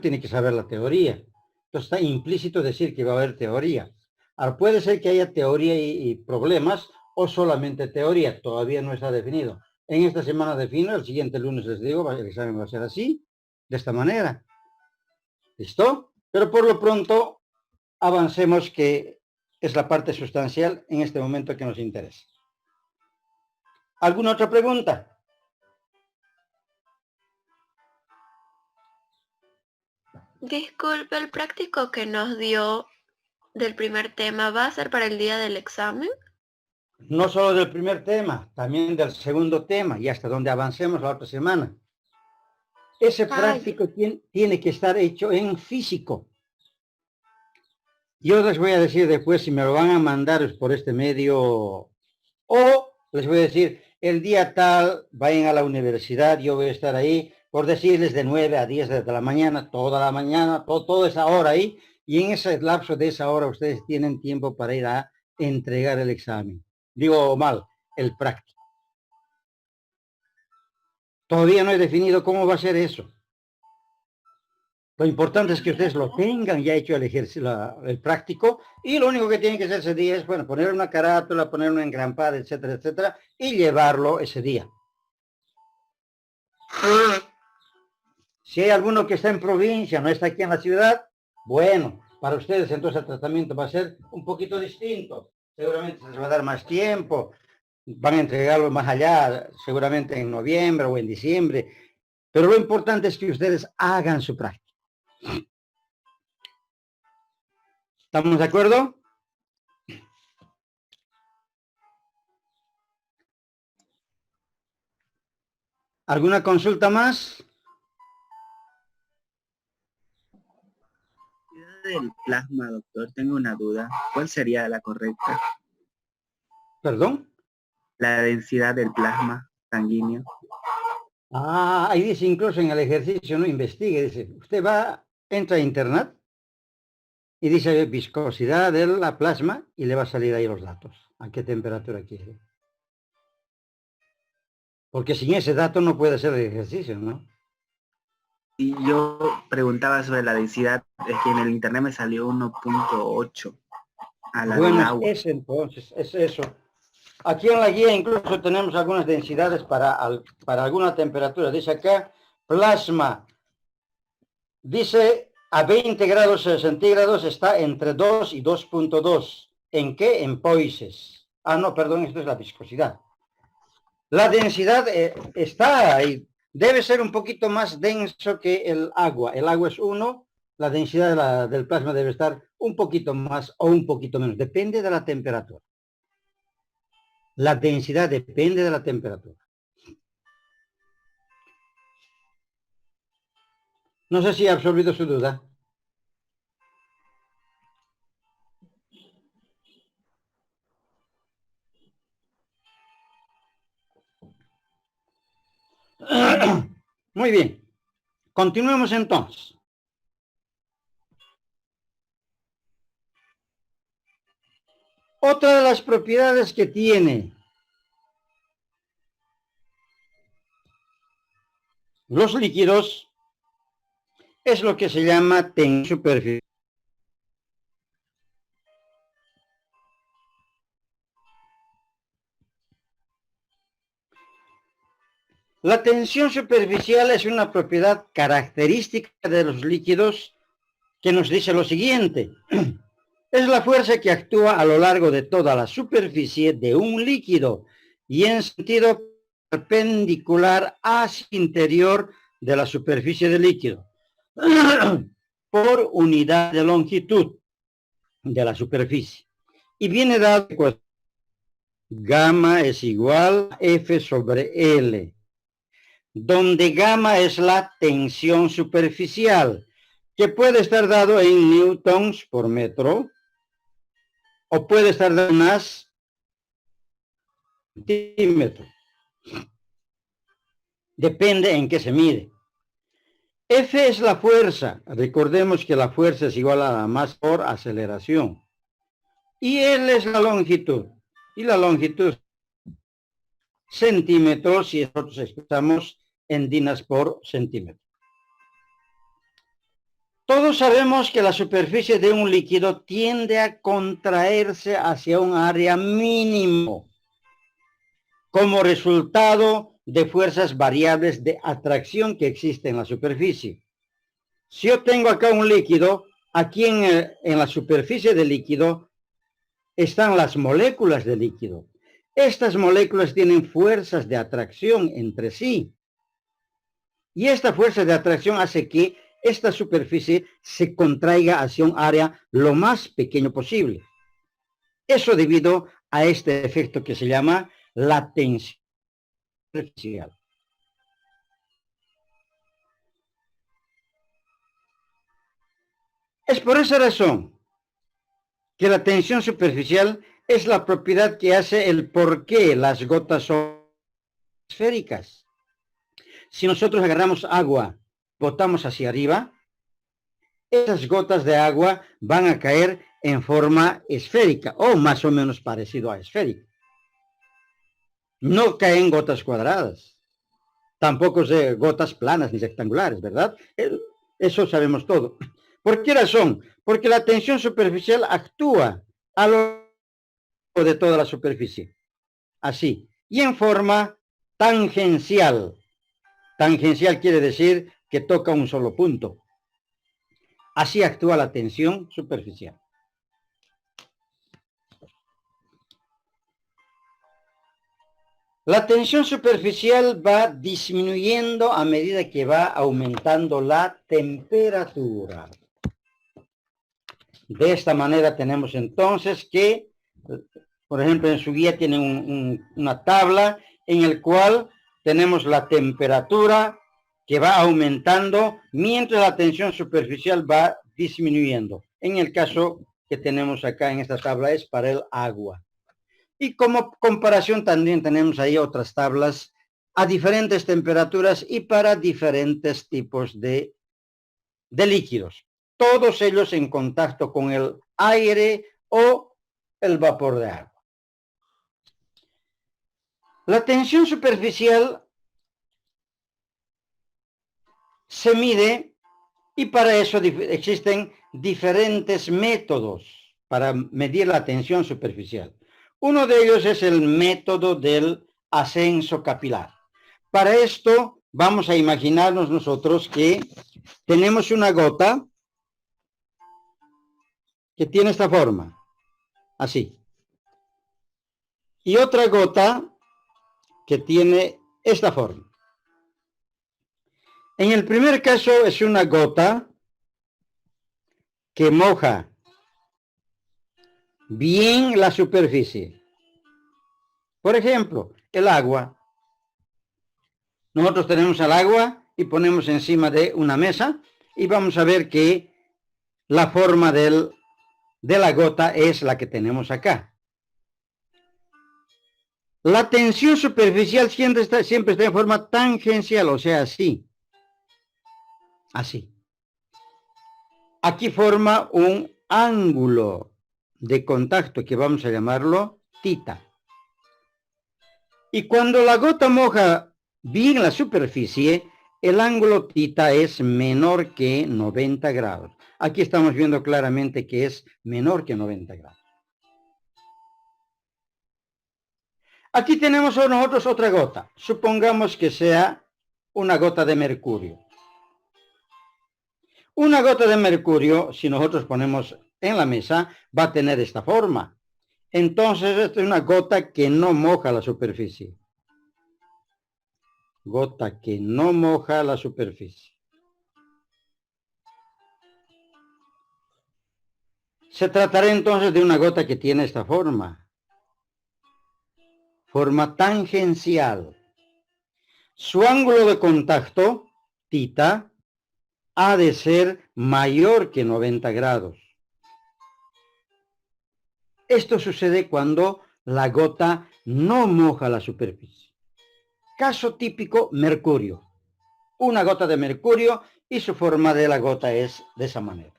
tiene que saber la teoría. Entonces está implícito decir que va a haber teoría. Ahora, puede ser que haya teoría y problemas o solamente teoría. Todavía no está definido. En esta semana defino, el siguiente lunes les digo, el examen va a ser así, de esta manera. ¿Listo? Pero por lo pronto, avancemos que es la parte sustancial en este momento que nos interesa. ¿Alguna otra pregunta? Disculpe, el práctico que nos dio del primer tema, ¿va a ser para el día del examen? No solo del primer tema, también del segundo tema y hasta donde avancemos la otra semana. Ese práctico tiene que estar hecho en físico. Yo les voy a decir después si me lo van a mandar por este medio o les voy a decir el día tal, vayan a la universidad, yo voy a estar ahí, por decirles de 9 a 10 de la mañana, toda la mañana, toda esa hora ahí, y en ese lapso de esa hora ustedes tienen tiempo para ir a entregar el examen. Digo mal, el práctico. Todavía no he definido cómo va a ser eso. Lo importante es que ustedes lo tengan ya hecho el ejercicio, el práctico, y lo único que tienen que hacer ese día es, bueno, poner una carátula, poner una engrampada, etcétera, etcétera, y llevarlo ese día. Si hay alguno que está en provincia, no está aquí en la ciudad, bueno, para ustedes entonces el tratamiento va a ser un poquito distinto. Seguramente se les va a dar más tiempo, van a entregarlo más allá, seguramente en noviembre o en diciembre, pero lo importante es que ustedes hagan su práctica. ¿Estamos de acuerdo? ¿Alguna consulta más? Del plasma, doctor, tengo una duda. ¿Cuál sería la correcta? ¿Perdón? La densidad del plasma sanguíneo. Ah, ahí dice incluso en el ejercicio, no investigue, dice, usted va, entra a internet y dice viscosidad de la plasma y le va a salir ahí los datos, a qué temperatura quiere. Porque sin ese dato no puede hacer el ejercicio, ¿no? Y yo preguntaba sobre la densidad, es que en el internet me salió 1.8 a la del agua. Es entonces, es eso. Aquí en la guía incluso tenemos algunas densidades para alguna temperatura. Dice acá, plasma. Dice a 20 grados centígrados está entre 2 y 2.2. ¿En qué? En poises. Ah, no, perdón, esto es la viscosidad. La densidad está ahí. Debe ser un poquito más denso que el agua. El agua es 1, la densidad del plasma debe estar un poquito más o un poquito menos. Depende de la temperatura. La densidad depende de la temperatura. No sé si he absorbido su duda. Muy bien. Continuemos entonces. Otra de las propiedades que tiene los líquidos es lo que se llama tensión superficial. La tensión superficial es una propiedad característica de los líquidos que nos dice lo siguiente. Es la fuerza que actúa a lo largo de toda la superficie de un líquido y en sentido perpendicular hacia el interior de la superficie del líquido por unidad de longitud de la superficie. Y viene dado que gamma es igual a F sobre L, donde gamma es la tensión superficial, que puede estar dado en newtons por metro, o puede estar dado en más centímetros. Depende en qué se mide. F es la fuerza. Recordemos que la fuerza es igual a la masa por aceleración. Y L es la longitud. Y la longitud centímetros si nosotros expresamos en dinas por centímetro. Todos sabemos que la superficie de un líquido tiende a contraerse hacia un área mínimo como resultado de fuerzas variables de atracción que existen en la superficie. Si yo tengo acá un líquido, aquí en la superficie del líquido están las moléculas del líquido. Estas moléculas tienen fuerzas de atracción entre sí. Y esta fuerza de atracción hace que esta superficie se contraiga hacia un área lo más pequeño posible. Eso debido a este efecto que se llama la tensión superficial. Es por esa razón que la tensión superficial es la propiedad que hace el por qué las gotas son esféricas. Si nosotros agarramos agua, botamos hacia arriba, esas gotas de agua van a caer en forma esférica o más o menos parecido a esférica. No caen gotas cuadradas, tampoco gotas planas ni rectangulares, ¿verdad? Eso sabemos todo. ¿Por qué razón? Porque la tensión superficial actúa a lo largo de toda la superficie, así, y en forma tangencial. Tangencial quiere decir que toca un solo punto. Así actúa la tensión superficial. La tensión superficial va disminuyendo a medida que va aumentando la temperatura. De esta manera tenemos entonces que, por ejemplo, en su guía tienen una tabla en el cual tenemos la temperatura que va aumentando mientras la tensión superficial va disminuyendo. En el caso que tenemos acá en esta tabla es para el agua. Y como comparación también tenemos ahí otras tablas a diferentes temperaturas y para diferentes tipos de líquidos. Todos ellos en contacto con el aire o el vapor de agua. La tensión superficial se mide y para eso existen diferentes métodos para medir la tensión superficial. Uno de ellos es el método del ascenso capilar. Para esto vamos a imaginarnos nosotros que tenemos una gota que tiene esta forma, así. Y otra gota que tiene esta forma. En el primer caso es una gota que moja bien la superficie. Por ejemplo, el agua. Nosotros tenemos el agua y ponemos encima de una mesa y vamos a ver que la forma de la gota es la que tenemos acá. La tensión superficial siempre está en forma tangencial, o sea, así. Así. Aquí forma un ángulo de contacto que vamos a llamarlo tita. Y cuando la gota moja bien la superficie, el ángulo tita es menor que 90 grados. Aquí estamos viendo claramente que es menor que 90 grados. Aquí tenemos nosotros otra gota. Supongamos que sea una gota de mercurio. Una gota de mercurio, si nosotros ponemos en la mesa, va a tener esta forma. Entonces, esta es una gota que no moja la superficie. Gota que no moja la superficie. Se tratará entonces de una gota que tiene esta forma. Forma tangencial. Su ángulo de contacto, tita, ha de ser mayor que 90 grados. Esto sucede cuando la gota no moja la superficie. Caso típico, mercurio. Una gota de mercurio y su forma de la gota es de esa manera.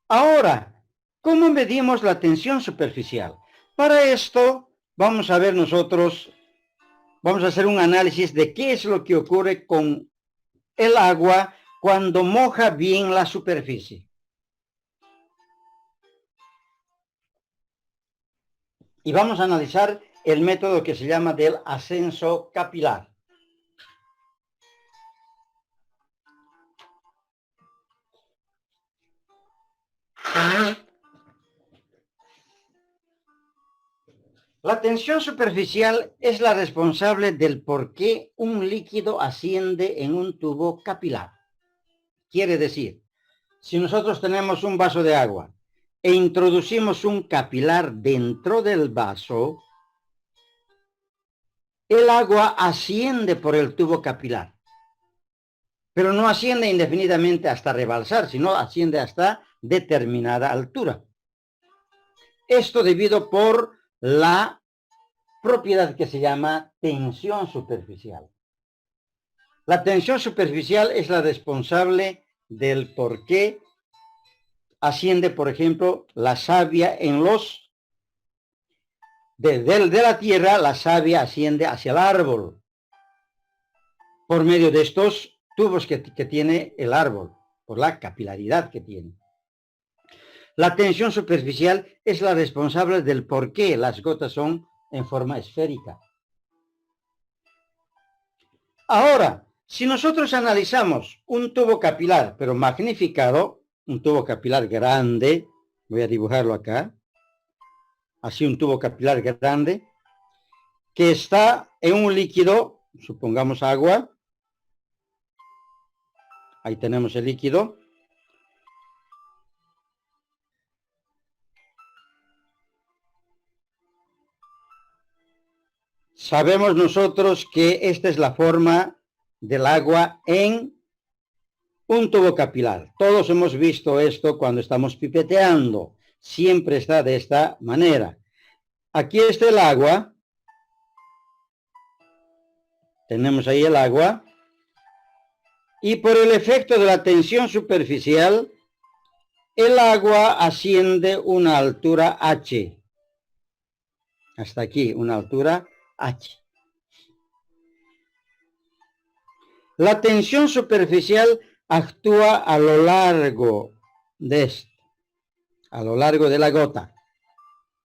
Ahora, ¿cómo medimos la tensión superficial? Para esto, vamos a ver nosotros vamos a hacer un análisis de qué es lo que ocurre con el agua cuando moja bien la superficie. Y vamos a analizar el método que se llama del ascenso capilar. La tensión superficial es la responsable del por qué un líquido asciende en un tubo capilar. Quiere decir, si nosotros tenemos un vaso de agua e introducimos un capilar dentro del vaso, el agua asciende por el tubo capilar. Pero no asciende indefinidamente hasta rebalsar, sino asciende hasta determinada altura. Esto debido por la propiedad que se llama tensión superficial. La tensión superficial es la responsable del por qué asciende, por ejemplo, la savia en los... de la tierra, la savia asciende hacia el árbol por medio de estos tubos que tiene el árbol, por la capilaridad que tiene. La tensión superficial es la responsable del por qué las gotas son en forma esférica. Ahora, si nosotros analizamos un tubo capilar, pero magnificado, un tubo capilar grande, voy a dibujarlo acá, así un tubo capilar grande, que está en un líquido, supongamos agua, ahí tenemos el líquido. Sabemos nosotros que esta es la forma del agua en un tubo capilar. Todos hemos visto esto cuando estamos pipeteando. Siempre está de esta manera. Aquí está el agua. Tenemos ahí el agua. Y por el efecto de la tensión superficial, el agua asciende una altura h. Hasta aquí, una altura h. La tensión superficial actúa a lo largo de esto, a lo largo de la gota,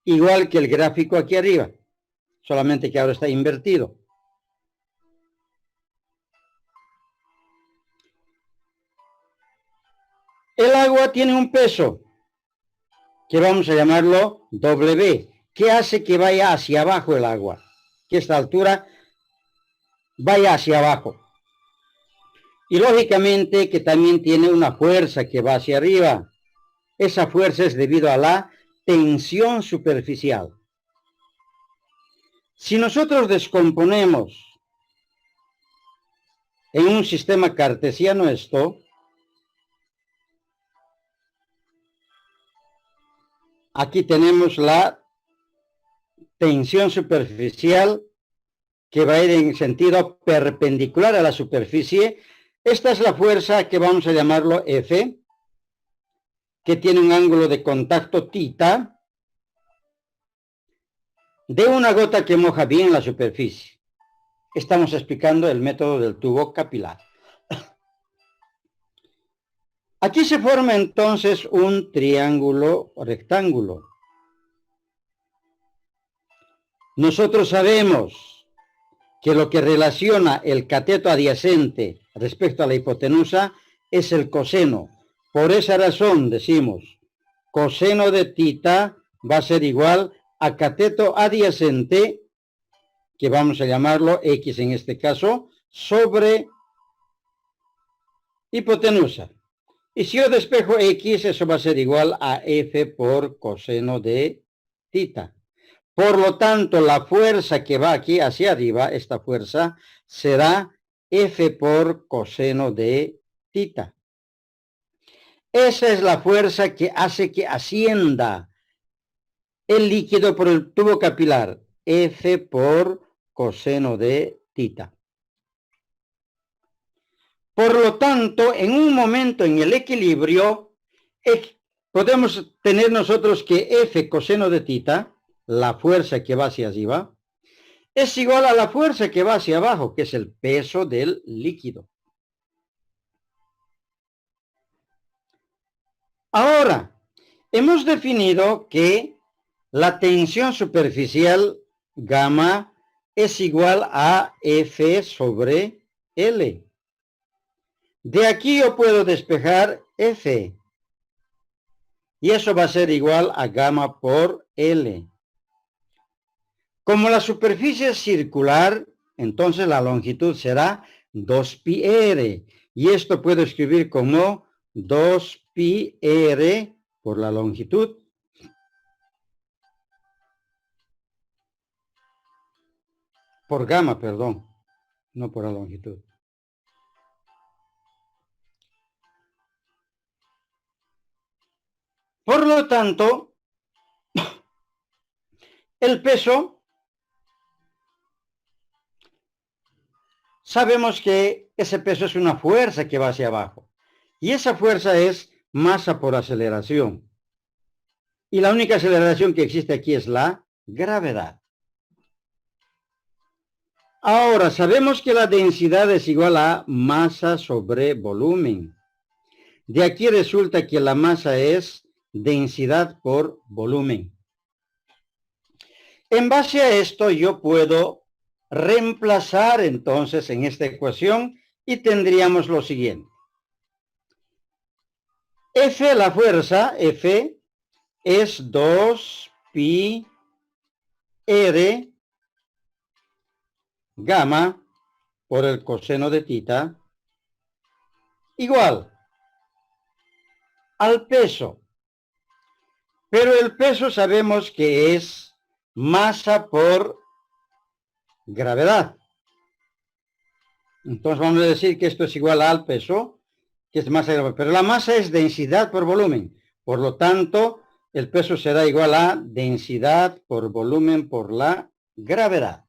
igual que el gráfico aquí arriba, solamente que ahora está invertido. El agua tiene un peso, que vamos a llamarlo W, que hace que vaya hacia abajo el agua, que esta altura vaya hacia abajo. Y lógicamente que también tiene una fuerza que va hacia arriba. Esa fuerza es debido a la tensión superficial. Si nosotros descomponemos en un sistema cartesiano esto, aquí tenemos la tensión superficial que va a ir en sentido perpendicular a la superficie. Esta es la fuerza que vamos a llamarlo F, que tiene un ángulo de contacto θ, de una gota que moja bien la superficie. Estamos explicando el método del tubo capilar. Aquí se forma entonces un triángulo rectángulo. Nosotros sabemos que lo que relaciona el cateto adyacente respecto a la hipotenusa es el coseno. Por esa razón decimos, coseno de θ va a ser igual a cateto adyacente, que vamos a llamarlo X en este caso, sobre hipotenusa. Y si yo despejo X, eso va a ser igual a F por coseno de θ. Por lo tanto, la fuerza que va aquí hacia arriba, esta fuerza, será F por coseno de θ. Esa es la fuerza que hace que ascienda el líquido por el tubo capilar, F por coseno de θ. Por lo tanto, en un momento en el equilibrio, podemos tener nosotros que F coseno de θ, la fuerza que va hacia arriba, es igual a la fuerza que va hacia abajo, que es el peso del líquido. Ahora, hemos definido que la tensión superficial gamma es igual a F sobre L. De aquí yo puedo despejar F. Y eso va a ser igual a gamma por L. Como la superficie es circular, entonces la longitud será 2πr. Y esto puedo escribir como 2πr por la longitud. Por gamma, perdón. No por la longitud. Por lo tanto, el peso, sabemos que ese peso es una fuerza que va hacia abajo. Y esa fuerza es masa por aceleración. Y la única aceleración que existe aquí es la gravedad. Ahora, sabemos que la densidad es igual a masa sobre volumen. De aquí resulta que la masa es densidad por volumen. En base a esto yo puedo reemplazar entonces en esta ecuación y tendríamos lo siguiente. F, la fuerza, F, es 2πr gamma por el coseno de tita igual al peso. Pero el peso sabemos que es masa por gravedad. Entonces vamos a decir que esto es igual al peso, que es masa de gravedad. Pero la masa es densidad por volumen. Por lo tanto, el peso será igual a densidad por volumen por la gravedad.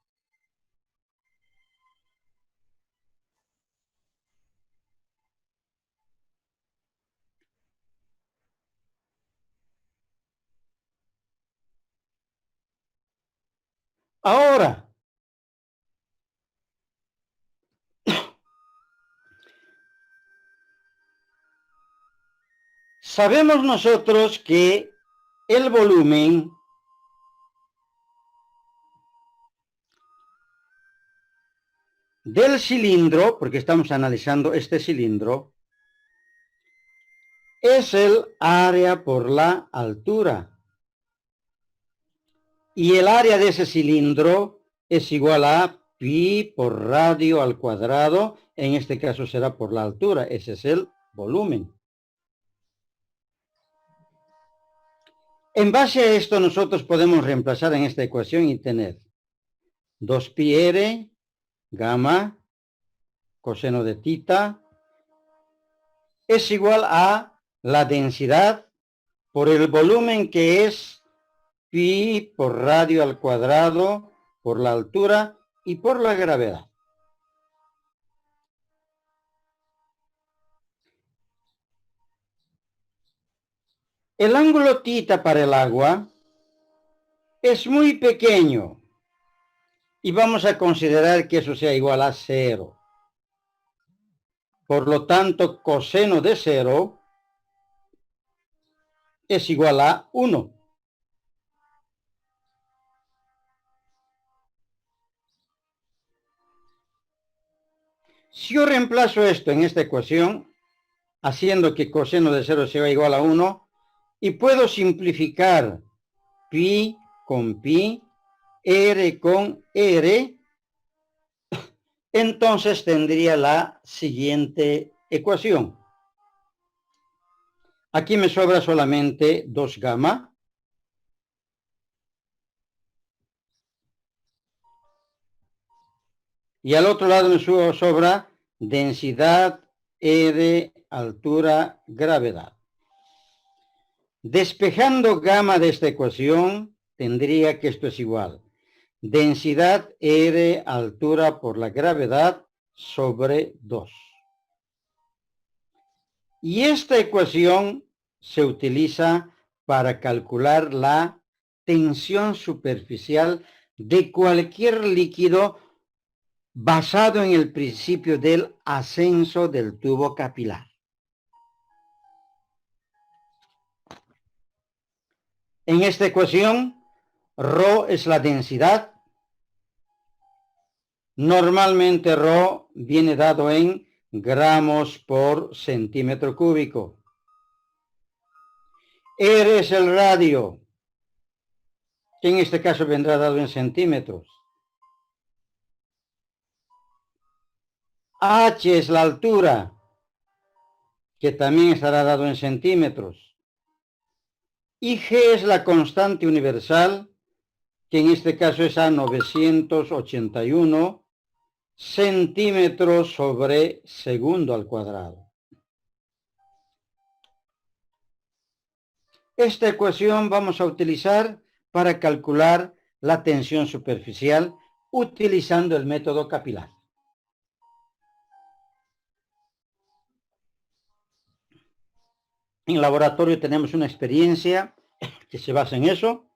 Ahora, sabemos nosotros que el volumen del cilindro, porque estamos analizando este cilindro, es el área por la altura. Y el área de ese cilindro es igual a pi por radio al cuadrado. En este caso será por la altura. Ese es el volumen. En base a esto nosotros podemos reemplazar en esta ecuación y tener 2πr gamma coseno de tita es igual a la densidad por el volumen que es pi por radio al cuadrado por la altura y por la gravedad. El ángulo tita para el agua es muy pequeño y vamos a considerar que eso sea igual a 0. Por lo tanto, coseno de 0 es igual a 1. Si yo reemplazo esto en esta ecuación, haciendo que coseno de 0 sea igual a 1, y puedo simplificar pi con pi, r con r, entonces tendría la siguiente ecuación. Aquí me sobra solamente 2 gamma. Y al otro lado me sobra densidad R, altura, gravedad. Despejando gamma de esta ecuación, tendría que esto es igual. Densidad R, altura por la gravedad sobre 2. Y esta ecuación se utiliza para calcular la tensión superficial de cualquier líquido basado en el principio del ascenso del tubo capilar. En esta ecuación, ρ es la densidad. Normalmente ρ viene dado en gramos por centímetro cúbico. R es el radio, que en este caso vendrá dado en centímetros. H es la altura, que también estará dado en centímetros. Y G es la constante universal, que en este caso es a 981 centímetros sobre segundo al cuadrado. Esta ecuación vamos a utilizar para calcular la tensión superficial utilizando el método capilar. En laboratorio tenemos una experiencia que se basa en eso,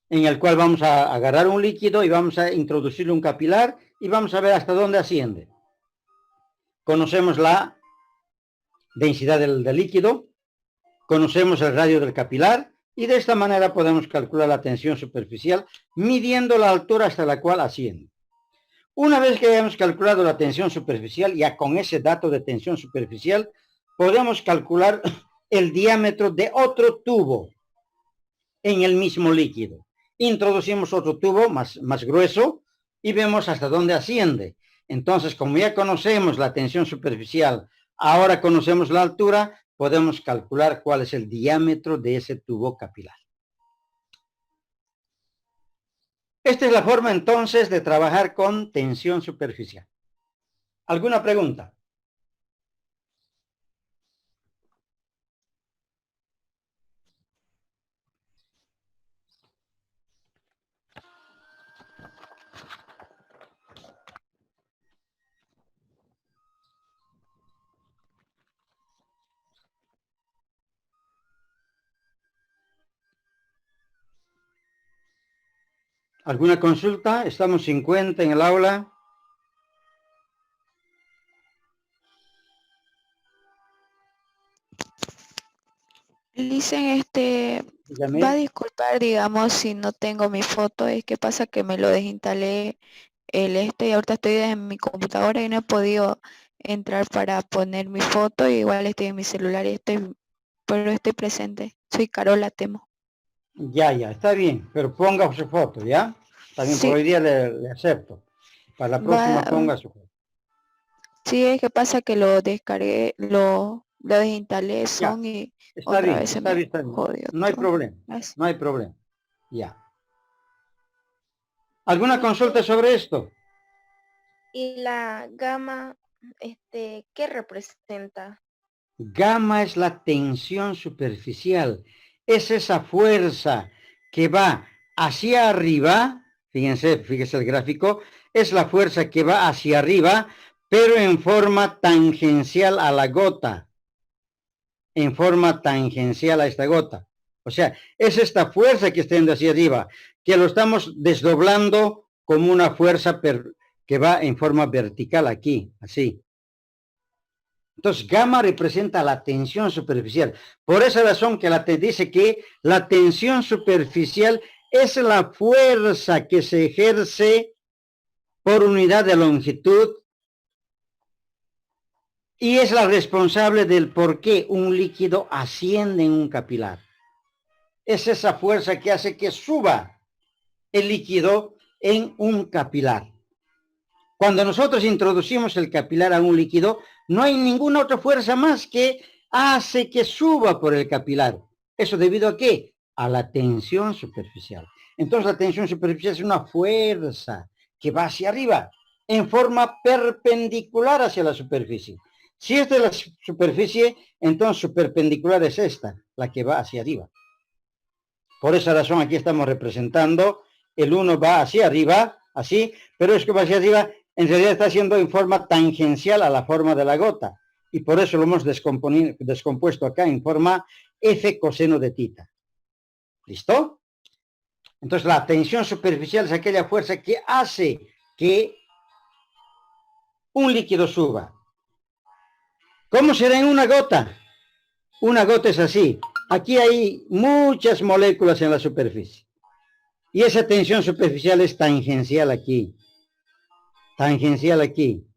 en el cual vamos a agarrar un líquido y vamos a introducirle un capilar y vamos a ver hasta dónde asciende. Conocemos la densidad del líquido, conocemos el radio del capilar y de esta manera podemos calcular la tensión superficial midiendo la altura hasta la cual asciende. Una vez que hayamos calculado la tensión superficial, ya con ese dato de tensión superficial, podemos calcular el diámetro de otro tubo en el mismo líquido. Introducimos otro tubo más grueso y vemos hasta dónde asciende. Entonces, como ya conocemos la tensión superficial, ahora conocemos la altura, podemos calcular cuál es el diámetro de ese tubo capilar. Esta es la forma entonces de trabajar con tensión superficial. ¿Alguna pregunta? ¿Alguna consulta? Estamos 50 en el aula. Dicen, Dígame. va a disculpar, digamos, si no tengo mi foto, es que pasa que me lo desinstalé y ahorita estoy en mi computadora y no he podido entrar para poner mi foto, igual estoy en mi celular y pero estoy presente. Soy Carola Temo. Ya, está bien, pero ponga su foto, ¿ya? También Sí. por hoy día le acepto. Para la próxima ponga su foto. Sí, es que pasa que lo descargué, lo desinstalé son y Está otra bien, vez se está me bien, está bien. jodió No hay todo. problema, Gracias. no hay problema. Ya. ¿Alguna consulta sobre esto? ¿Y la gamma, qué representa? Gamma es la tensión superficial. Es esa fuerza que va hacia arriba. Fíjense el gráfico. Es la fuerza que va hacia arriba, pero en forma tangencial a la gota. En forma tangencial a esta gota. O sea, es esta fuerza que está yendo hacia arriba, que lo estamos desdoblando como una fuerza que va en forma vertical aquí, así. Entonces, gamma representa la tensión superficial. Por esa razón que dice que la tensión superficial es la fuerza que se ejerce por unidad de longitud y es la responsable del por qué un líquido asciende en un capilar. Es esa fuerza que hace que suba el líquido en un capilar. Cuando nosotros introducimos el capilar a un líquido, no hay ninguna otra fuerza más que hace que suba por el capilar. ¿Eso debido a qué? A la tensión superficial. Entonces la tensión superficial es una fuerza que va hacia arriba en forma perpendicular hacia la superficie. Si esta es la superficie, entonces su perpendicular es esta, la que va hacia arriba. Por esa razón aquí estamos representando el 1 va hacia arriba, así, pero es que va hacia arriba, en realidad está siendo en forma tangencial a la forma de la gota. Y por eso lo hemos descompuesto acá en forma F coseno de tita. ¿Listo? Entonces la tensión superficial es aquella fuerza que hace que un líquido suba. ¿Cómo será en una gota? Una gota es así. Aquí hay muchas moléculas en la superficie. Y esa tensión superficial es tangencial aquí. Tangencial aquí.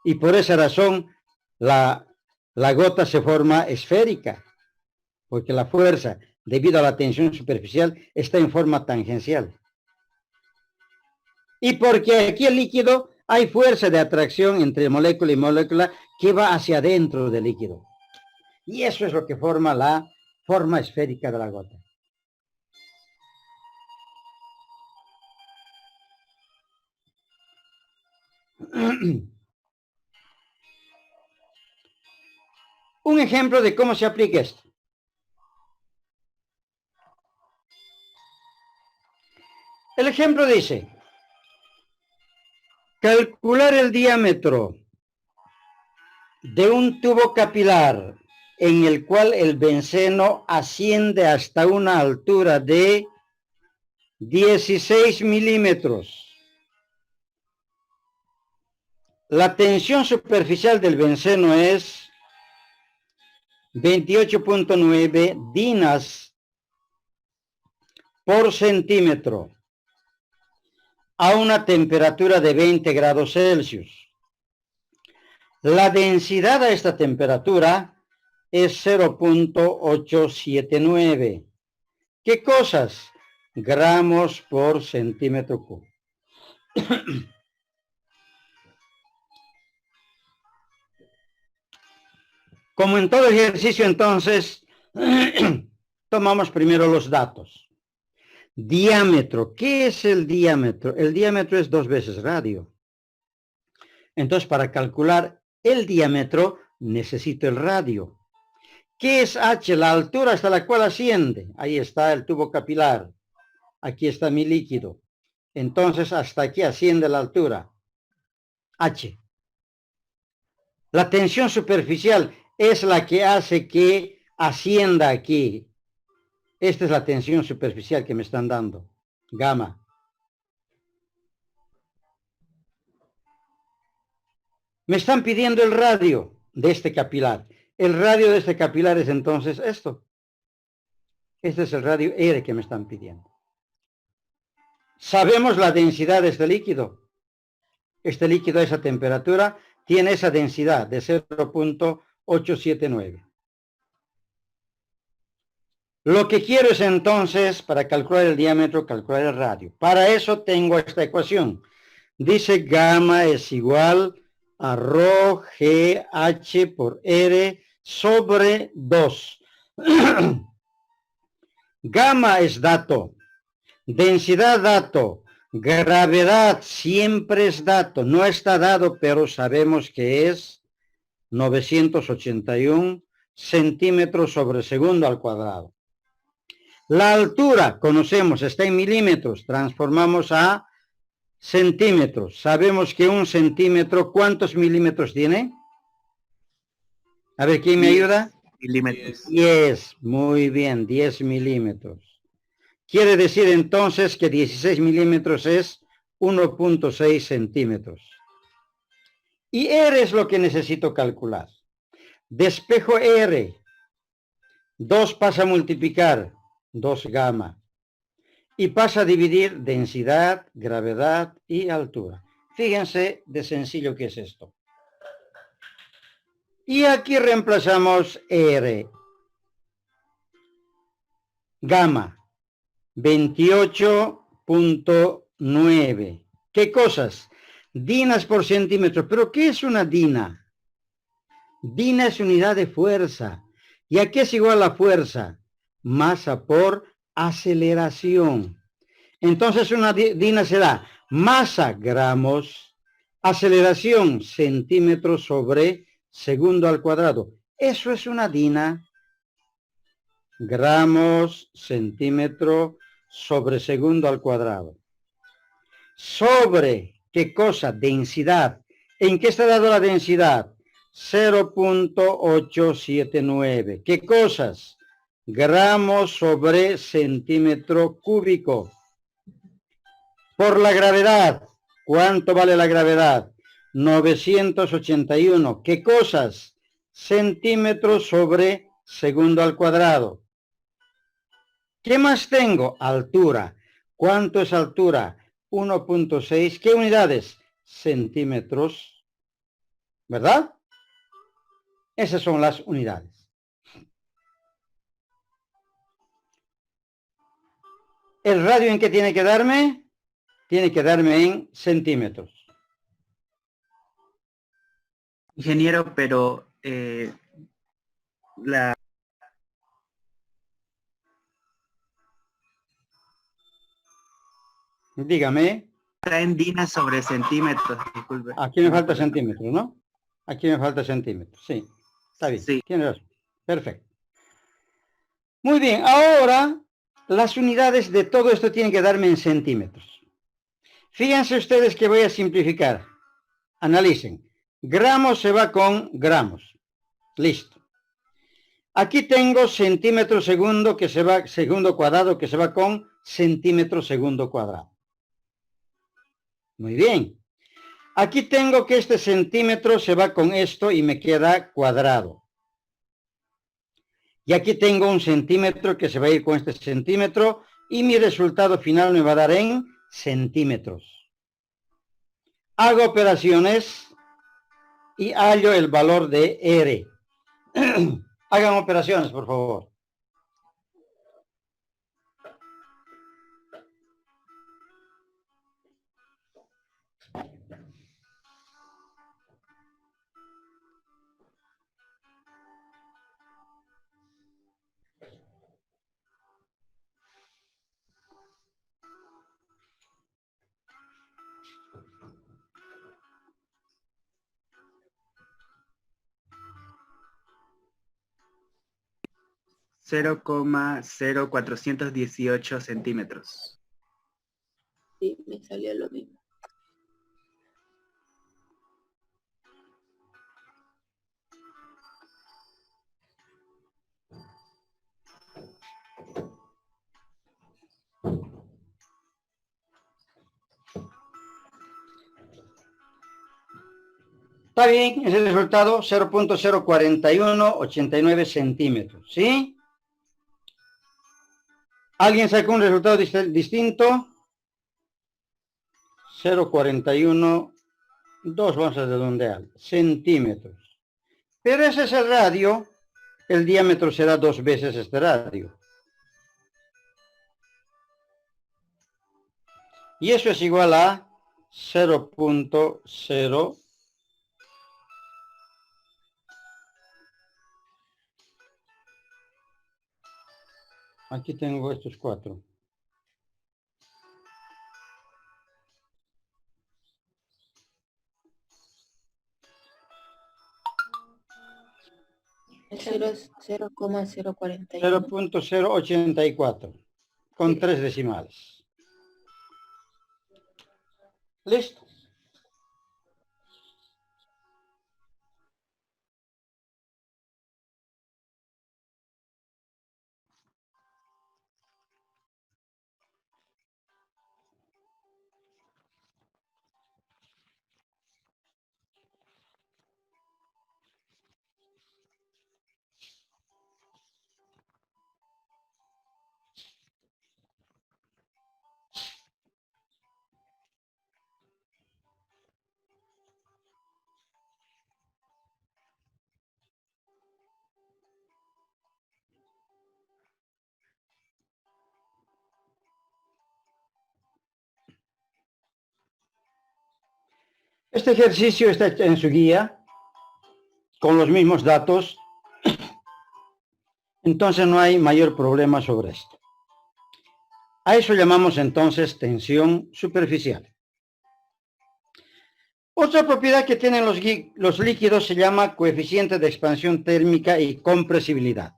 Y por esa razón la gota se forma esférica. Porque la fuerza, debido a la tensión superficial, está en forma tangencial. Y porque aquí el líquido hay fuerza de atracción entre molécula y molécula que va hacia adentro del líquido. Y eso es lo que forma la forma esférica de la gota. Un ejemplo de cómo se aplica esto. El ejemplo dice, calcular el diámetro de un tubo capilar en el cual el benceno asciende hasta una altura de 16 milímetros. La tensión superficial del benceno es 28.9 dinas por centímetro a una temperatura de 20 grados Celsius. La densidad a esta temperatura es 0.879. ¿Qué cosas? Gramos por centímetro cúbico. Como en todo ejercicio, entonces, tomamos primero los datos. Diámetro. ¿Qué es el diámetro? El diámetro es 2 veces radio. Entonces, para calcular el diámetro, necesito el radio. ¿Qué es H? La altura hasta la cual asciende. Ahí está el tubo capilar. Aquí está mi líquido. Entonces, hasta aquí asciende la altura. H. La tensión superficial es la que hace que ascienda aquí. Esta es la tensión superficial que me están dando. Gamma. Me están pidiendo el radio de este capilar. El radio de este capilar es entonces esto. Este es el radio R que me están pidiendo. Sabemos la densidad de este líquido. Este líquido a esa temperatura tiene esa densidad de 0.879. Lo que quiero es entonces, para calcular el diámetro, calcular el radio. Para eso tengo esta ecuación. Dice gamma es igual a ρ G H por R sobre 2. Gamma es dato. Densidad dato. Gravedad siempre es dato. No está dado, pero sabemos que es 981 centímetros sobre segundo al cuadrado. La altura, conocemos, está en milímetros. Transformamos a centímetros. Sabemos que un centímetro, ¿cuántos milímetros tiene? A ver, ¿quién me ayuda? Milímetros. 10. Muy bien, 10 milímetros. Quiere decir entonces que 16 milímetros es 1.6 centímetros. Y R es lo que necesito calcular. Despejo R. 2 pasa a multiplicar. 2 gamma. Y pasa a dividir densidad, gravedad y altura. Fíjense de sencillo que es esto. Y aquí reemplazamos R. Gamma. 28.9. ¿Qué cosas? Dinas por centímetro. ¿Pero qué es una dina? Dina es unidad de fuerza. ¿Y a qué es igual la fuerza? Masa por aceleración. Entonces una dina será masa gramos, aceleración centímetros sobre segundo al cuadrado. Eso es una dina. Gramos, centímetro sobre segundo al cuadrado. Sobre, ¿qué cosa? Densidad. ¿En qué está dado la densidad? 0.879. ¿Qué cosas? gramos sobre centímetro cúbico. Por la gravedad, ¿cuánto vale la gravedad? 981. ¿Qué cosas? Centímetros sobre segundo al cuadrado. ¿Qué más tengo? Altura. ¿Cuánto es altura? 1.6. ¿Qué unidades? Centímetros. ¿Verdad? Esas son las unidades. ¿El radio en qué tiene que darme? Tiene que darme en centímetros. Ingeniero, pero Dígame. está en dinas sobre centímetros, disculpe. Aquí me falta centímetros, ¿no? Aquí me falta centímetros, sí. Está bien, Sí. tiene razón. Perfecto. Muy bien, ahora las unidades de todo esto tienen que darme en centímetros. Fíjense ustedes que voy a simplificar. Analicen. Gramos se va con gramos. Listo. Aquí tengo centímetro segundo que se va, segundo cuadrado que se va con centímetro segundo cuadrado. Muy bien. Aquí tengo que este centímetro se va con esto y me queda cuadrado. Y aquí tengo un centímetro que se va a ir con este centímetro y mi resultado final me va a dar en centímetros. Hago operaciones y hallo el valor de R. Hagan operaciones, por favor. Cero coma 0,0418 centímetros. Sí, me salió lo mismo. Está bien, es el resultado 0.04189 centímetros, ¿sí? ¿Alguien sacó un resultado distinto? 0.41, 2 vamos a redondear, centímetros. Pero ese es el radio, el diámetro será 2 veces este radio. Y eso es igual a 0.0. Aquí tengo estos 4. El 0,041. 0.084 con 3 decimales. Listo. Este ejercicio está en su guía con los mismos datos, entonces no hay mayor problema sobre esto. A eso llamamos entonces tensión superficial. Otra propiedad que tienen los líquidos se llama coeficiente de expansión térmica y compresibilidad.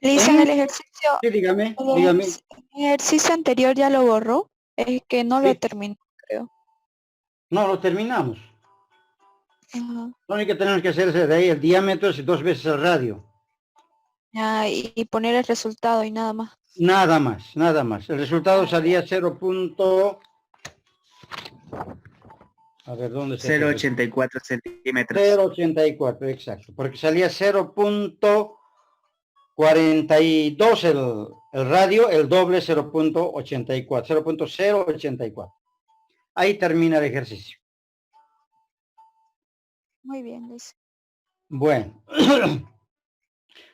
Lisa, en el ejercicio, Sí, dígame, el dígame. ejercicio anterior ya lo borró. Es que no lo Sí. terminó, creo. No, lo terminamos. Ajá. Lo único que tenemos que hacer es de ahí el diámetro es 2 veces el radio. Ya, y poner el resultado y nada más. Nada más, nada más. El resultado salía 0. A ver, ¿dónde está? 0,84 centímetros. 0,84, exacto. Porque salía 0,42 el radio, el doble 0,84, 0,084. Ahí termina el ejercicio. Muy bien, Lisa. Bueno.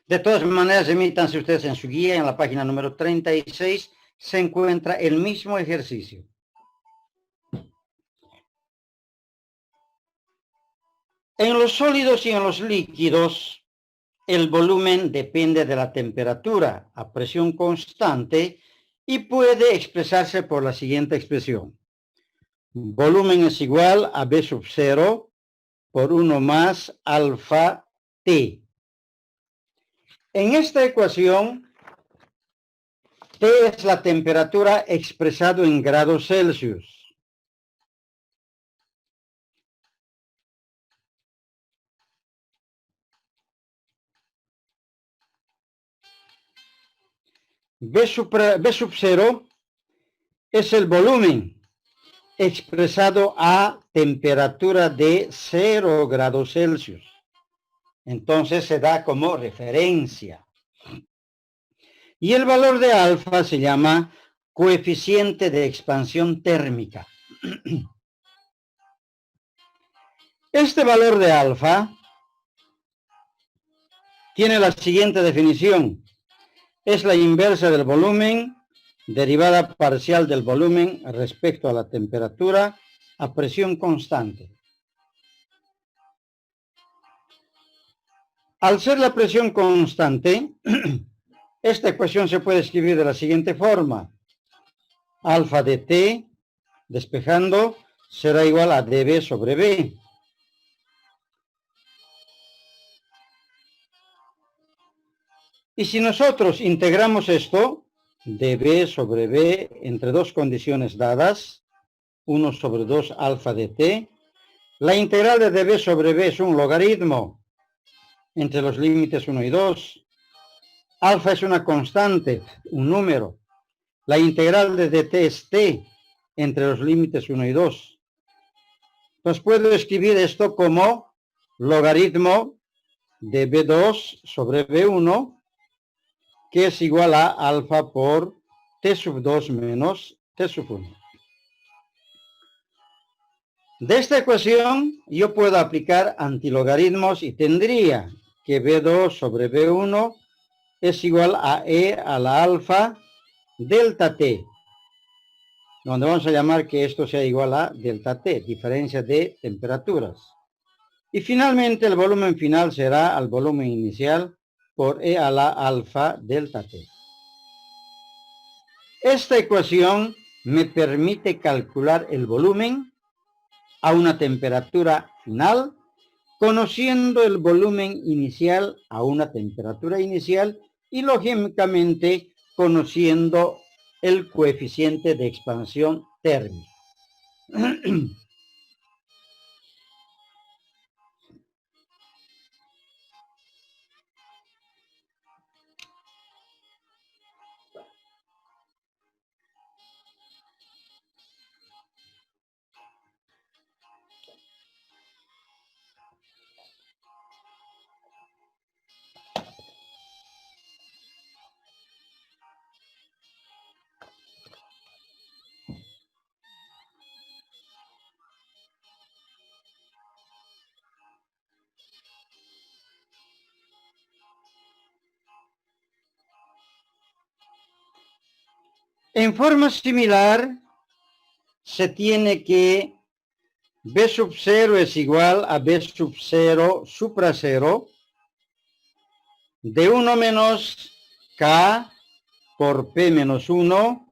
De todas maneras, emítanse ustedes en su guía, en la página número 36, se encuentra el mismo ejercicio. En los sólidos y en los líquidos, el volumen depende de la temperatura a presión constante y puede expresarse por la siguiente expresión. Volumen es igual a B sub 0 por 1 más alfa T. En esta ecuación, T es la temperatura expresado en grados Celsius. B sub 0 es el volumen expresado a temperatura de 0 grados Celsius. Entonces se da como referencia. Y el valor de alfa se llama coeficiente de expansión térmica. Este valor de alfa tiene la siguiente definición. Es la inversa del volumen, derivada parcial del volumen respecto a la temperatura a presión constante. Al ser la presión constante, esta ecuación se puede escribir de la siguiente forma. Alfa de T, despejando, será igual a dB sobre B. Y si nosotros integramos esto, dB sobre B, entre dos condiciones dadas, 1 sobre 2 alfa de T, la integral de dB sobre B es un logaritmo entre los límites 1 y 2. Alfa es una constante, un número. La integral de dt es t entre los límites 1 y 2. Entonces puedo escribir esto como logaritmo de B2 sobre B1, que es igual a alfa por t sub 2 menos t sub 1. De esta ecuación yo puedo aplicar antilogaritmos y tendría que B2 sobre B1 es igual a E a la alfa delta T, donde vamos a llamar que esto sea igual a delta T, diferencia de temperaturas. Y finalmente el volumen final será al volumen inicial por E a la alfa delta T. Esta ecuación me permite calcular el volumen a una temperatura final, conociendo el volumen inicial a una temperatura inicial y lógicamente conociendo el coeficiente de expansión térmica. En forma similar, se tiene que B sub 0 es igual a B sub 0 supra 0 de 1 menos K por P menos 1.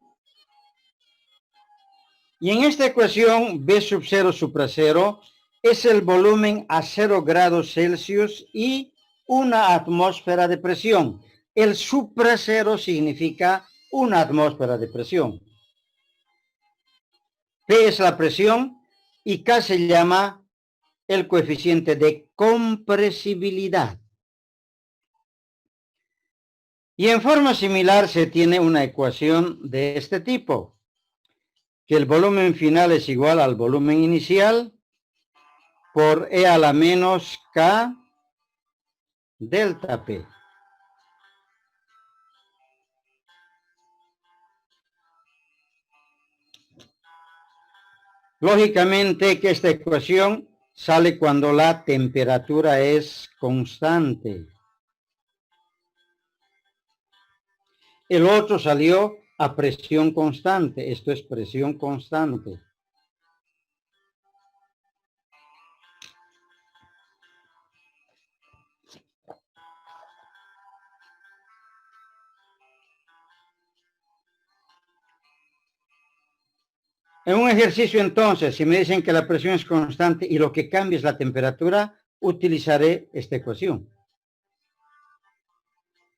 Y en esta ecuación, B sub 0 supra 0 es el volumen a 0 grados Celsius y una atmósfera de presión. El supra 0 significa una atmósfera de presión. P es la presión y K se llama el coeficiente de compresibilidad. Y en forma similar se tiene una ecuación de este tipo, que el volumen final es igual al volumen inicial por E a la menos K delta P. Lógicamente que esta ecuación sale cuando la temperatura es constante. El otro salió a presión constante. Esto es presión constante. En un ejercicio entonces, si me dicen que la presión es constante y lo que cambia es la temperatura, utilizaré esta ecuación.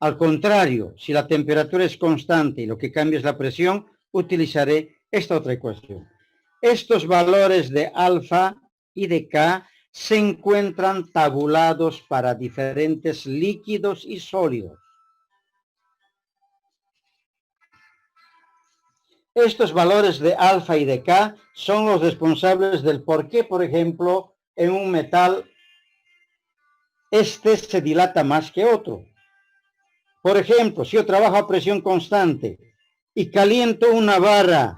Al contrario, si la temperatura es constante y lo que cambia es la presión, utilizaré esta otra ecuación. Estos valores de alfa y de K se encuentran tabulados para diferentes líquidos y sólidos. Estos valores de alfa y de K son los responsables del por qué, por ejemplo, en un metal este se dilata más que otro. Por ejemplo, si yo trabajo a presión constante y caliento una vara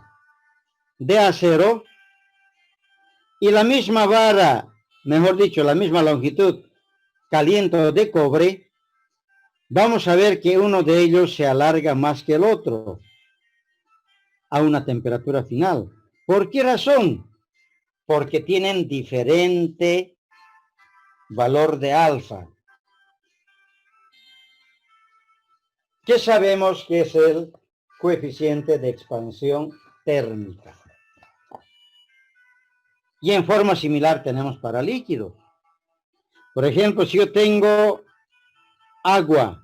de acero y la misma vara, mejor dicho, la misma longitud, caliento de cobre, vamos a ver que uno de ellos se alarga más que el otro a una temperatura final. ¿Por qué razón? Porque tienen diferente valor de alfa. ¿Qué sabemos que es el coeficiente de expansión térmica? Y en forma similar tenemos para líquido. Por ejemplo, si yo tengo agua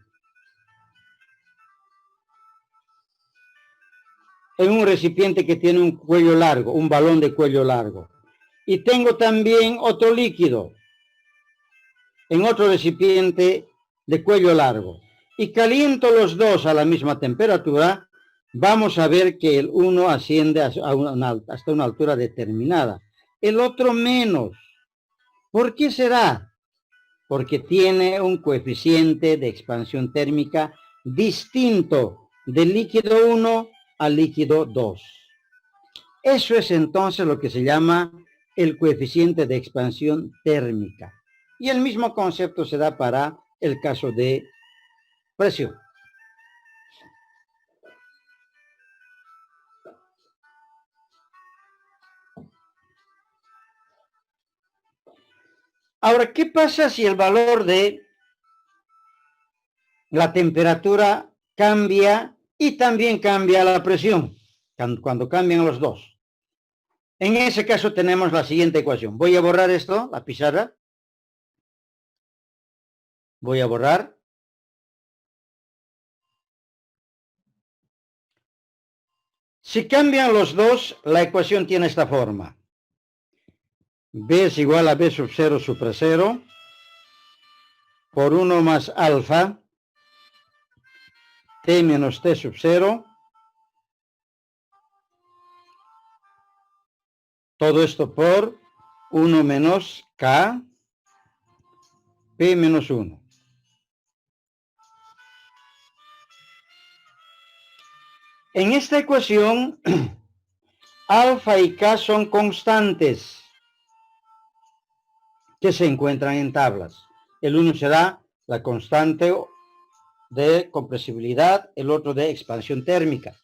en un recipiente que tiene un cuello largo, un balón de cuello largo, y tengo también otro líquido en otro recipiente de cuello largo, y caliento los dos a la misma temperatura, vamos a ver que el uno asciende hasta una altura determinada, el otro menos. ¿Por qué será? Porque tiene un coeficiente de expansión térmica distinto del líquido 1 al líquido 2. Eso es entonces lo que se llama el coeficiente de expansión térmica. Y el mismo concepto se da para el caso de presión. Ahora, ¿qué pasa si el valor de la temperatura cambia y también cambia la presión? Cuando cambian los dos. En ese caso tenemos la siguiente ecuación. Voy a borrar esto, la pizarra. Voy a borrar. Si cambian los dos, la ecuación tiene esta forma. B es igual a B sub 0 supra 0 por 1 más alfa T menos T sub 0. Todo esto por 1 menos K P menos 1. En esta ecuación, alfa y K son constantes que se encuentran en tablas. El uno será la constante de compresibilidad, el otro de expansión térmica.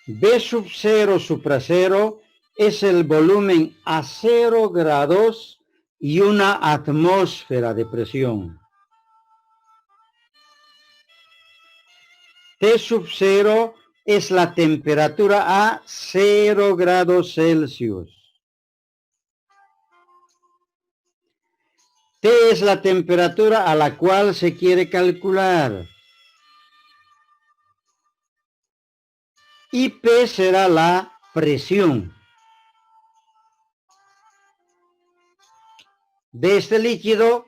B sub 0 supra 0 es el volumen a 0 grados y una atmósfera de presión. T sub 0 es la temperatura a 0 grados Celsius. T es la temperatura a la cual se quiere calcular. Y P será la presión de este líquido,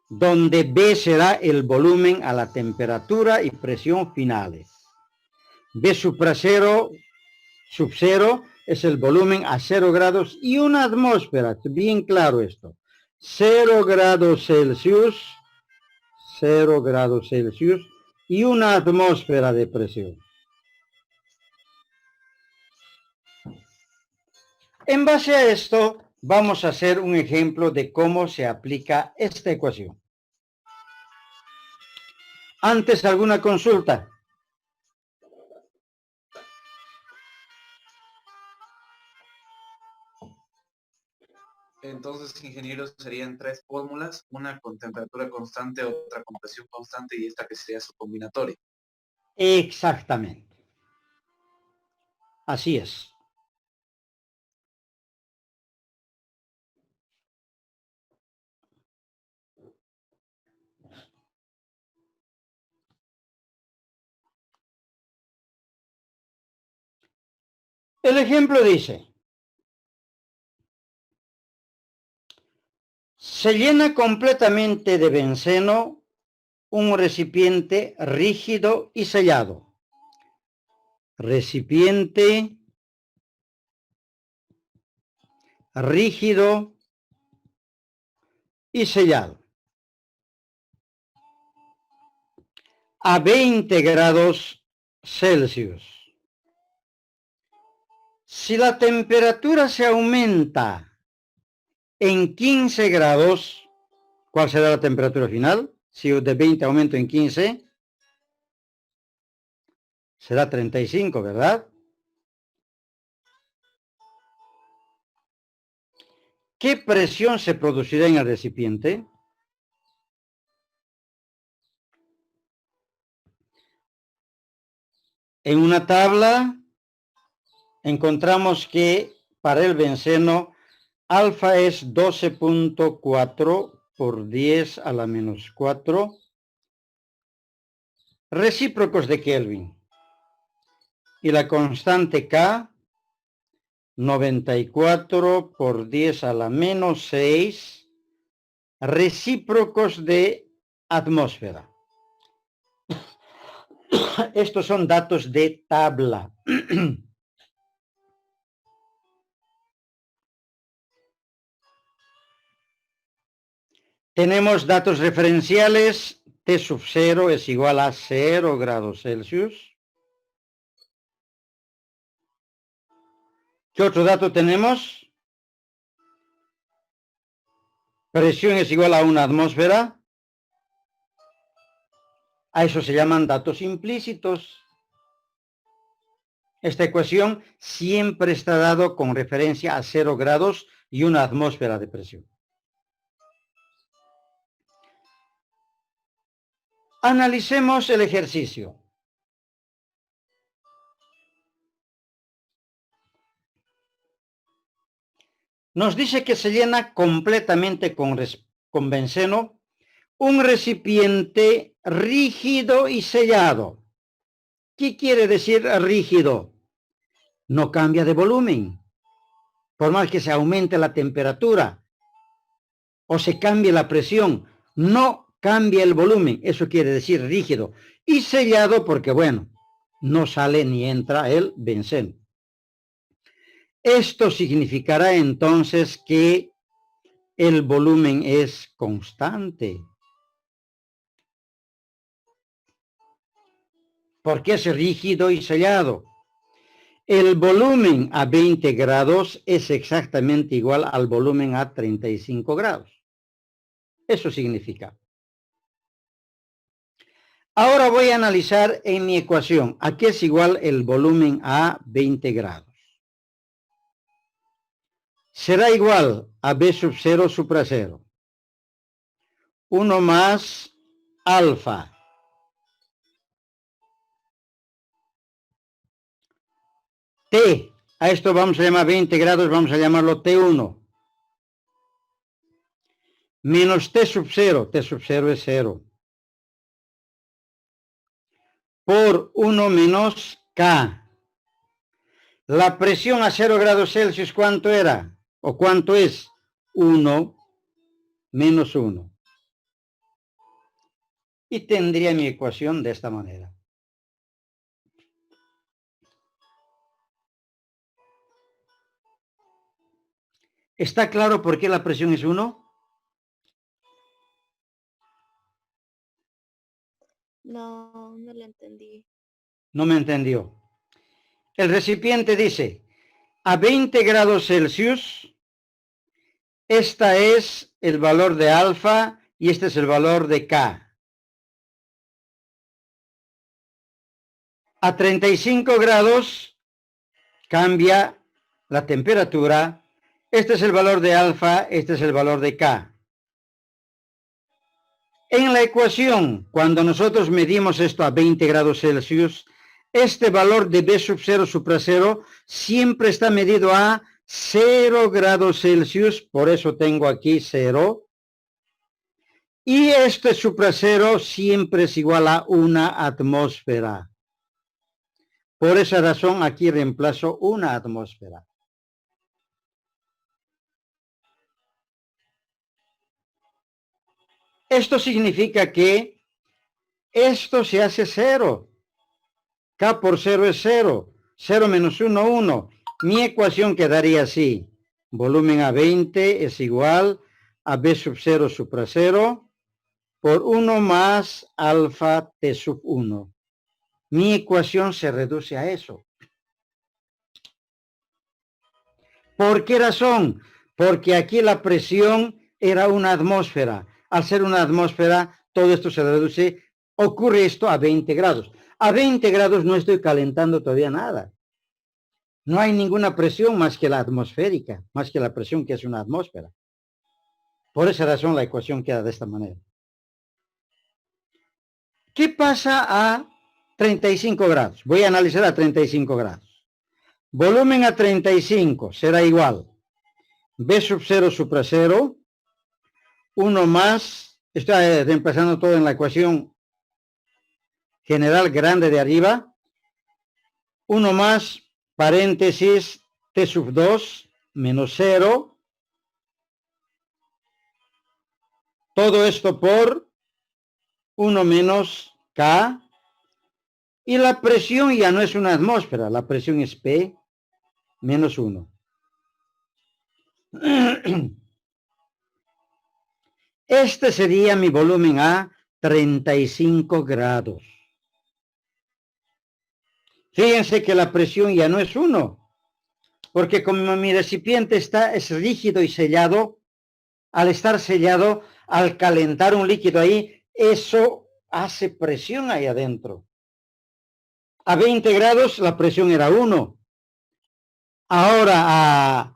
donde B será el volumen a la temperatura y presión finales. B supra 0, sub 0 es el volumen a 0 grados y una atmósfera, bien claro esto. 0 grados Celsius, 0 grados Celsius y una atmósfera de presión. En base a esto, vamos a hacer un ejemplo de cómo se aplica esta ecuación. Antes, ¿alguna consulta? Entonces, ingenieros, serían 3 fórmulas, una con temperatura constante, otra con presión constante y esta que sería su combinatoria. Exactamente. Así es. El ejemplo dice: se llena completamente de benceno un recipiente rígido y sellado. Recipiente rígido y sellado. A 20 grados Celsius. Si la temperatura se aumenta en 15 grados, ¿cuál será la temperatura final? Si de 20 aumento en 15, será 35, ¿verdad? ¿Qué presión se producirá en el recipiente? En una tabla encontramos que para el benceno alfa es 12.4 por 10 a la menos 4 recíprocos de Kelvin. Y la constante K, 94 por 10 a la menos 6 recíprocos de atmósfera. Estos son datos de tabla. Tenemos datos referenciales. T sub 0 es igual a 0 grados Celsius. ¿Qué otro dato tenemos? Presión es igual a una atmósfera. A eso se llaman datos implícitos. Esta ecuación siempre está dado con referencia a 0 grados y una atmósfera de presión. Analicemos el ejercicio. Nos dice que se llena completamente con benceno un recipiente rígido y sellado. ¿Qué quiere decir rígido? No cambia de volumen. Por más que se aumente la temperatura o se cambie la presión, no cambia el volumen. Eso quiere decir rígido. Y sellado porque, bueno, no sale ni entra el benceno. Esto significará entonces que el volumen es constante. Porque es rígido y sellado. El volumen a 20 grados es exactamente igual al volumen a 35 grados. Eso significa. Ahora voy a analizar en mi ecuación a qué es igual el volumen a 20 grados. será igual a B sub 0 supra 0. 1 más alfa. T, a esto vamos a llamar 20 grados, vamos a llamarlo T1. Menos T sub 0 es 0. Por 1 menos K. La presión a 0 grados Celsius, ¿cuánto era? ¿O cuánto es? 1 menos 1. Y tendría mi ecuación de esta manera. ¿Está claro por qué la presión es 1? No, no lo entendí. No me entendió. El recipiente dice, a 20 grados Celsius, esta es el valor de alfa y este es el valor de K. A 35 grados cambia la temperatura. Este es el valor de alfa, este es el valor de K. En la ecuación, cuando nosotros medimos esto a 20 grados Celsius, este valor de B sub 0 supra 0 siempre está medido a 0 grados Celsius, por eso tengo aquí 0. Y este supra 0 siempre es igual a una atmósfera. Por esa razón aquí reemplazo una atmósfera. Esto significa que esto se hace 0. K por 0 es 0. 0 menos 1, 1. Mi ecuación quedaría así. Volumen a 20 es igual a B sub 0 supra 0 por 1 más alfa T sub 1. Mi ecuación se reduce a eso. ¿Por qué razón? Porque aquí la presión era una atmósfera. Al ser una atmósfera, todo esto se reduce. Ocurre esto a 20 grados. A 20 grados no estoy calentando todavía nada. No hay ninguna presión más que la atmosférica, más que la presión que es una atmósfera. Por esa razón la ecuación queda de esta manera. ¿Qué pasa a 35 grados? Voy a analizar a 35 grados. Volumen a 35 será igual B sub 0 supra 0, 1 más, estoy reemplazando todo en la ecuación general grande de arriba, 1 más paréntesis T sub 2 menos 0, todo esto por 1 menos K, y la presión ya no es una atmósfera, la presión es P menos 1. Este sería mi volumen a 35 grados. Fíjense que la presión ya no es 1, porque como mi recipiente es rígido y sellado, al estar sellado, al calentar un líquido ahí, eso hace presión ahí adentro. A 20 grados la presión era 1. Ahora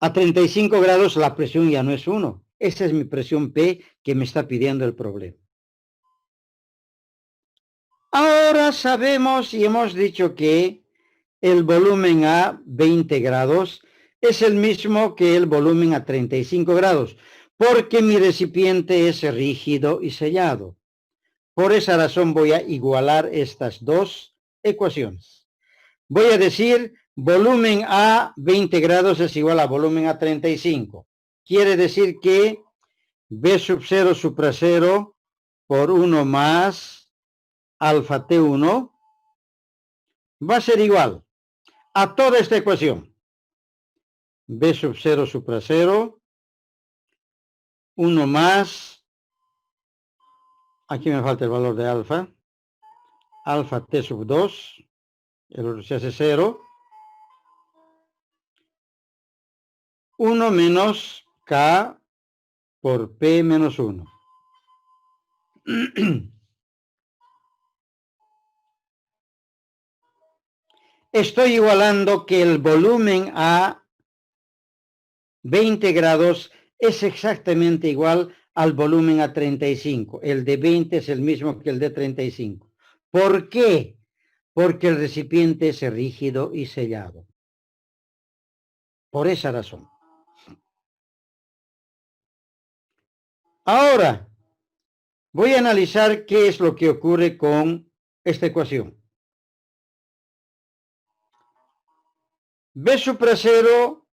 a 35 grados la presión ya no es 1. Esa es mi presión P que me está pidiendo el problema. Ahora sabemos y hemos dicho que el volumen a 20 grados es el mismo que el volumen a 35 grados, porque mi recipiente es rígido y sellado. Por esa razón voy a igualar estas dos ecuaciones. Voy a decir volumen a 20 grados es igual a volumen a 35. Quiere decir que B sub 0 supra 0 por 1 más alfa T1 va a ser igual a toda esta ecuación. B sub 0 supra 0, 1 más, aquí me falta el valor de alfa T sub 2, el otro se hace 0, 1 menos K por P menos 1. Estoy igualando que el volumen a 20 grados es exactamente igual al volumen a 35. El de 20 es el mismo que el de 35. ¿Por qué? Porque el recipiente es rígido y sellado. Por esa razón. Ahora, voy a analizar qué es lo que ocurre con esta ecuación. B supra 0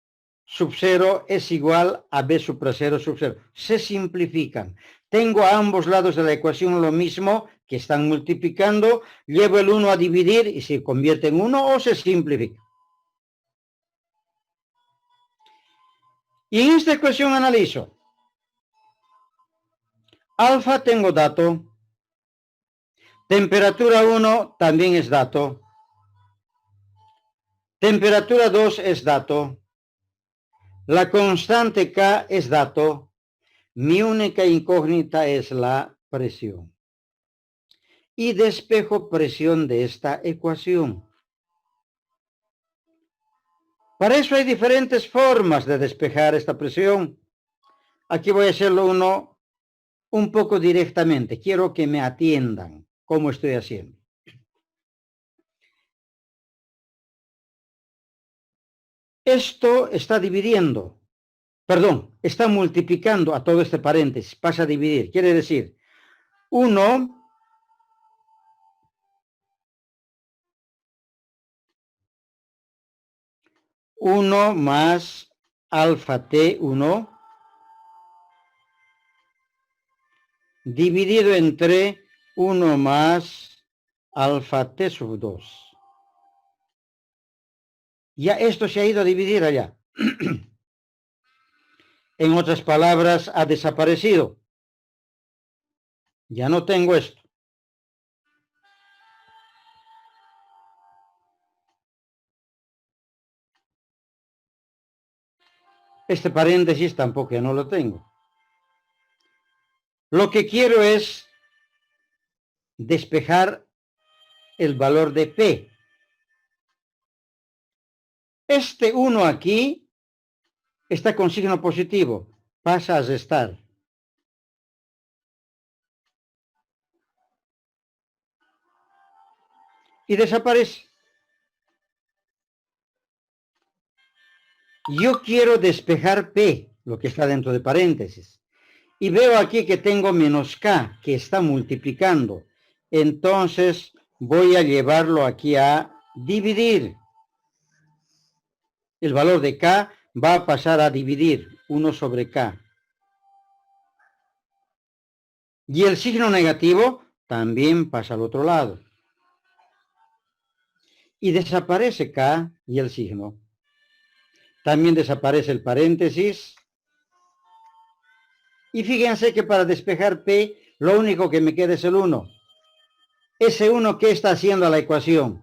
sub 0 es igual a B supra 0 sub 0. Se simplifican. Tengo a ambos lados de la ecuación lo mismo, que están multiplicando. Llevo el 1 a dividir y se convierte en 1 o se simplifica. Y en esta ecuación analizo. Alfa tengo dato. Temperatura 1 también es dato. Temperatura 2 es dato. La constante K es dato. Mi única incógnita es la presión. Y despejo presión de esta ecuación. Para eso hay diferentes formas de despejar esta presión. Aquí voy a hacerlo un poco directamente. Quiero que me atiendan cómo estoy haciendo. Esto está dividiendo, perdón, está multiplicando a todo este paréntesis, pasa a dividir. Quiere decir, 1 más alfa T1 dividido entre 1 más alfa T sub 2. Ya esto se ha ido a dividir allá. En otras palabras, ha desaparecido. Ya no tengo esto. Este paréntesis tampoco ya no lo tengo. Lo que quiero es despejar el valor de P. Este 1 aquí está con signo positivo, pasa a restar. Y desaparece. Yo quiero despejar P, lo que está dentro de paréntesis. Y veo aquí que tengo menos K, que está multiplicando. Entonces voy a llevarlo aquí a dividir. El valor de K va a pasar a dividir 1 sobre K. Y el signo negativo también pasa al otro lado. Y desaparece K y el signo. También desaparece el paréntesis. Y fíjense que para despejar P, lo único que me queda es el 1. Ese 1, ¿qué está haciendo a la ecuación?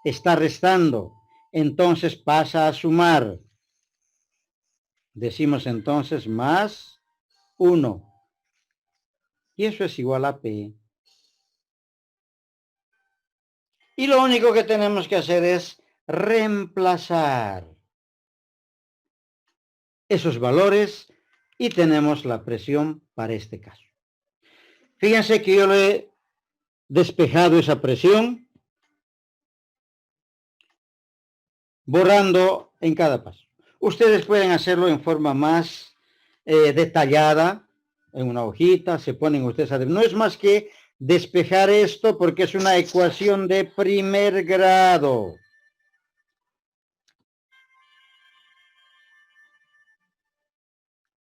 Está restando. Entonces pasa a sumar. Decimos entonces más 1. Y eso es igual a P. Y lo único que tenemos que hacer es reemplazar esos valores y tenemos la presión para este caso. Fíjense que yo le he despejado esa presión borrando en cada paso. Ustedes pueden hacerlo en forma más detallada, en una hojita, se ponen ustedes a ver. No es más que despejar esto porque es una ecuación de primer grado.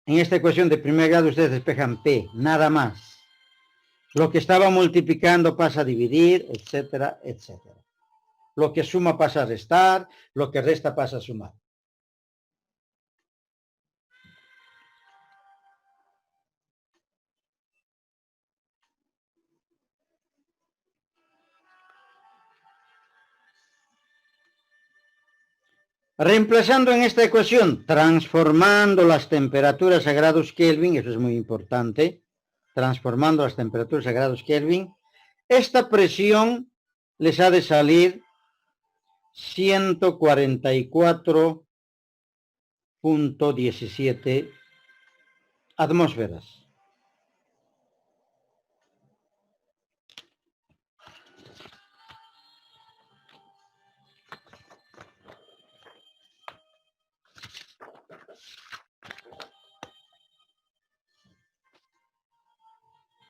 En esta ecuación de primer grado ustedes despejan P, nada más. Lo que estaba multiplicando pasa a dividir, etcétera, etcétera. Lo que suma pasa a restar, lo que resta pasa a sumar. Reemplazando en esta ecuación, transformando las temperaturas a grados Kelvin, eso es muy importante, transformando las temperaturas a grados Kelvin, esta presión les ha de salir 144 1.17 atmósferas.